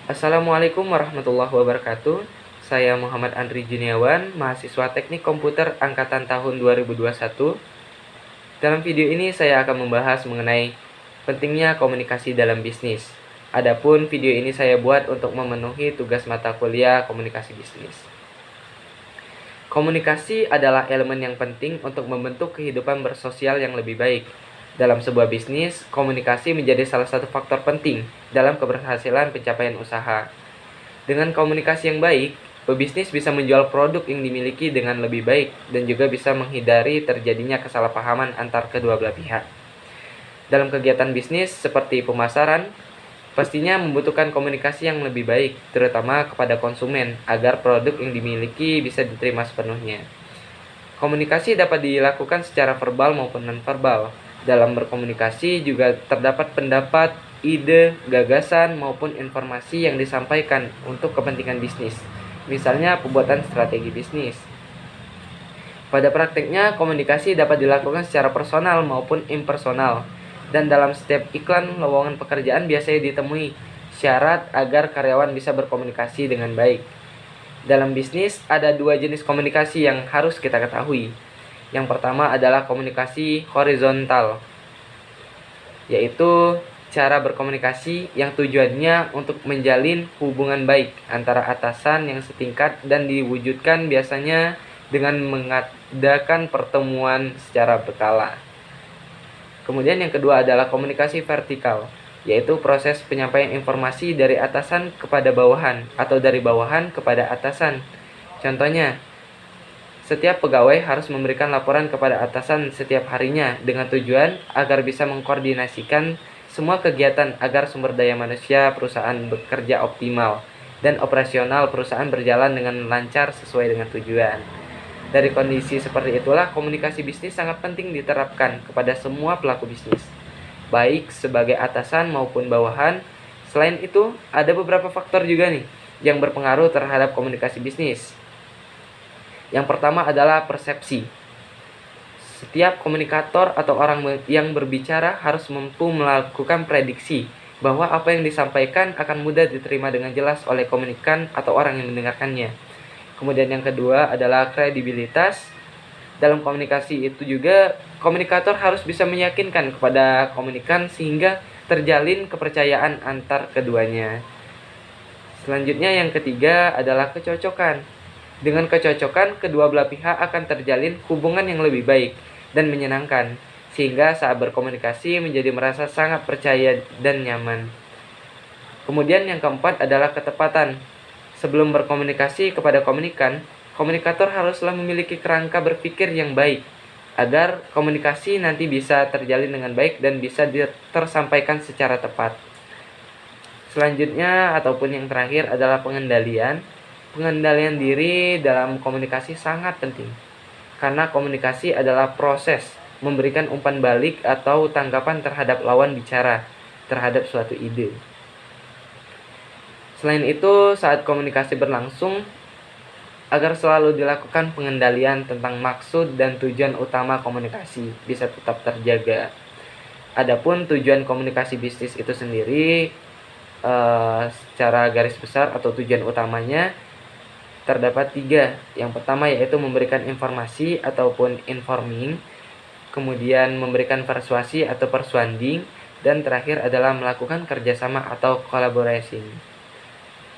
Assalamualaikum warahmatullahi wabarakatuh. Saya Muhammad Andri Juniawan, mahasiswa Teknik Komputer angkatan tahun 2021. Dalam video ini saya akan membahas mengenai pentingnya komunikasi dalam bisnis. Adapun video ini saya buat untuk memenuhi tugas mata kuliah komunikasi bisnis. Komunikasi adalah elemen yang penting untuk membentuk kehidupan bersosial yang lebih baik. Dalam sebuah bisnis, komunikasi menjadi salah satu faktor penting dalam keberhasilan pencapaian usaha. Dengan komunikasi yang baik, pebisnis bisa menjual produk yang dimiliki dengan lebih baik dan juga bisa menghindari terjadinya kesalahpahaman antar kedua belah pihak. Dalam kegiatan bisnis seperti pemasaran, pastinya membutuhkan komunikasi yang lebih baik, terutama kepada konsumen, agar produk yang dimiliki bisa diterima sepenuhnya. Komunikasi dapat dilakukan secara verbal maupun non-verbal. Dalam berkomunikasi juga terdapat pendapat, ide, gagasan, maupun informasi yang disampaikan untuk kepentingan bisnis. Misalnya pembuatan strategi bisnis. Pada praktiknya, komunikasi dapat dilakukan secara personal maupun impersonal. Dan dalam setiap iklan lowongan pekerjaan biasanya ditemui syarat agar karyawan bisa berkomunikasi dengan baik. Dalam bisnis, ada dua jenis komunikasi yang harus kita ketahui. Yang pertama adalah komunikasi horizontal, yaitu cara berkomunikasi yang tujuannya untuk menjalin hubungan baik antara atasan yang setingkat dan diwujudkan biasanya dengan mengadakan pertemuan secara berkala. Kemudian yang kedua adalah komunikasi vertikal, yaitu proses penyampaian informasi dari atasan kepada bawahan atau dari bawahan kepada atasan. Contohnya, setiap pegawai harus memberikan laporan kepada atasan setiap harinya dengan tujuan agar bisa mengkoordinasikan semua kegiatan agar sumber daya manusia perusahaan bekerja optimal dan operasional perusahaan berjalan dengan lancar sesuai dengan tujuan. Dari kondisi seperti itulah komunikasi bisnis sangat penting diterapkan kepada semua pelaku bisnis, baik sebagai atasan maupun bawahan. Selain itu, ada beberapa faktor juga nih yang berpengaruh terhadap komunikasi bisnis. Yang pertama adalah persepsi. Setiap komunikator atau orang yang berbicara harus mampu melakukan prediksi bahwa apa yang disampaikan akan mudah diterima dengan jelas oleh komunikan atau orang yang mendengarkannya. Kemudian yang kedua adalah kredibilitas. Dalam komunikasi itu juga komunikator harus bisa meyakinkan kepada komunikan sehingga terjalin kepercayaan antar keduanya. Selanjutnya yang ketiga adalah kecocokan. Dengan kecocokan, kedua belah pihak akan terjalin hubungan yang lebih baik dan menyenangkan, sehingga saat berkomunikasi menjadi merasa sangat percaya dan nyaman. Kemudian yang keempat adalah ketepatan. Sebelum berkomunikasi kepada komunikan, komunikator haruslah memiliki kerangka berpikir yang baik, agar komunikasi nanti bisa terjalin dengan baik dan bisa tersampaikan secara tepat. Selanjutnya ataupun yang terakhir adalah pengendalian. Pengendalian diri dalam komunikasi sangat penting, karena komunikasi adalah proses memberikan umpan balik atau tanggapan terhadap lawan bicara terhadap suatu ide. Selain itu, saat komunikasi berlangsung, agar selalu dilakukan pengendalian tentang maksud dan tujuan utama komunikasi bisa tetap terjaga. Adapun tujuan komunikasi bisnis itu sendiri, secara garis besar atau tujuan utamanya terdapat 3. Yang pertama yaitu memberikan informasi ataupun informing, kemudian memberikan persuasi atau persuading, dan terakhir adalah melakukan kerjasama atau collaboration.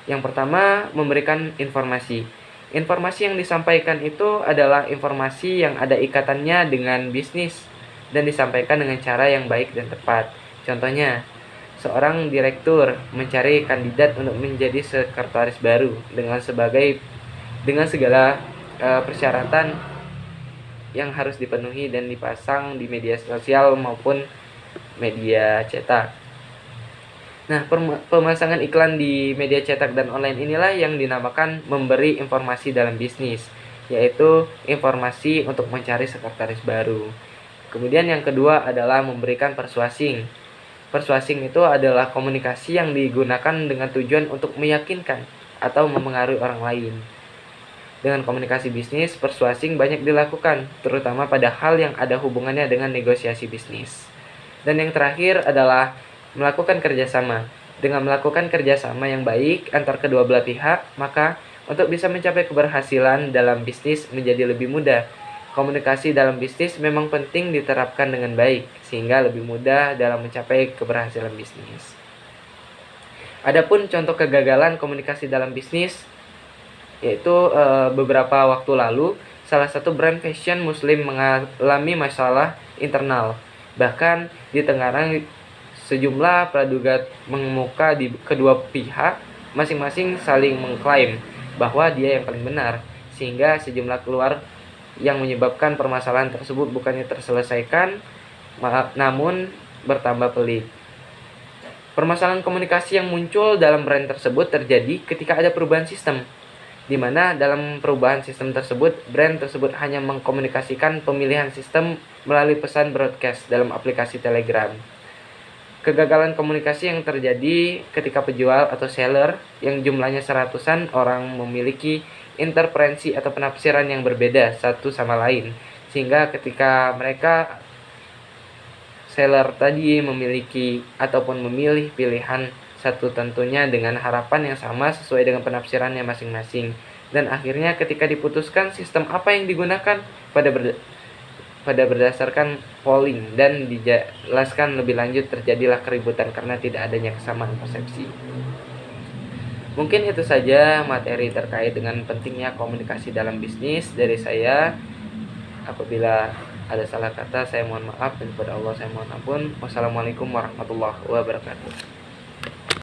Yang pertama, memberikan informasi. Informasi yang disampaikan itu adalah informasi yang ada ikatannya dengan bisnis dan disampaikan dengan cara yang baik dan tepat. Contohnya, seorang direktur mencari kandidat untuk menjadi sekretaris baru dengan segala persyaratan yang harus dipenuhi dan dipasang di media sosial maupun media cetak. Nah, pemasangan iklan di media cetak dan online inilah yang dinamakan memberi informasi dalam bisnis, yaitu informasi untuk mencari sekretaris baru. Kemudian yang kedua adalah memberikan persuasing. Persuasing itu adalah komunikasi yang digunakan dengan tujuan untuk meyakinkan atau mempengaruhi orang lain. Dengan komunikasi bisnis, persuasing banyak dilakukan, terutama pada hal yang ada hubungannya dengan negosiasi bisnis. Dan yang terakhir adalah melakukan kerjasama. Dengan melakukan kerjasama yang baik antar kedua belah pihak, maka untuk bisa mencapai keberhasilan dalam bisnis menjadi lebih mudah. Komunikasi dalam bisnis memang penting diterapkan dengan baik, sehingga lebih mudah dalam mencapai keberhasilan bisnis. Adapun contoh kegagalan komunikasi dalam bisnis, yaitu beberapa waktu lalu, salah satu brand fashion muslim mengalami masalah internal. Bahkan di Tengarang, sejumlah praduga mengemuka di kedua pihak masing-masing saling mengklaim bahwa dia yang paling benar, sehingga sejumlah keluar yang menyebabkan permasalahan tersebut bukannya terselesaikan, namun bertambah pelik. Permasalahan komunikasi yang muncul dalam brand tersebut terjadi ketika ada perubahan sistem, di mana dalam perubahan sistem tersebut, brand tersebut hanya mengkomunikasikan pemilihan sistem melalui pesan broadcast dalam aplikasi Telegram. Kegagalan komunikasi yang terjadi ketika penjual atau seller yang jumlahnya seratusan orang memiliki interferensi atau penafsiran yang berbeda satu sama lain, sehingga ketika mereka seller tadi memiliki ataupun memilih pilihan satu tentunya dengan harapan yang sama sesuai dengan penafsirannya masing-masing, dan akhirnya ketika diputuskan sistem apa yang digunakan pada berdasarkan polling dan dijelaskan lebih lanjut, terjadilah keributan karena tidak adanya kesamaan persepsi. Mungkin itu saja materi terkait dengan pentingnya komunikasi dalam bisnis dari saya. Apabila ada salah kata, saya mohon maaf, dan kepada Allah saya mohon ampun. Wassalamualaikum warahmatullahi wabarakatuh.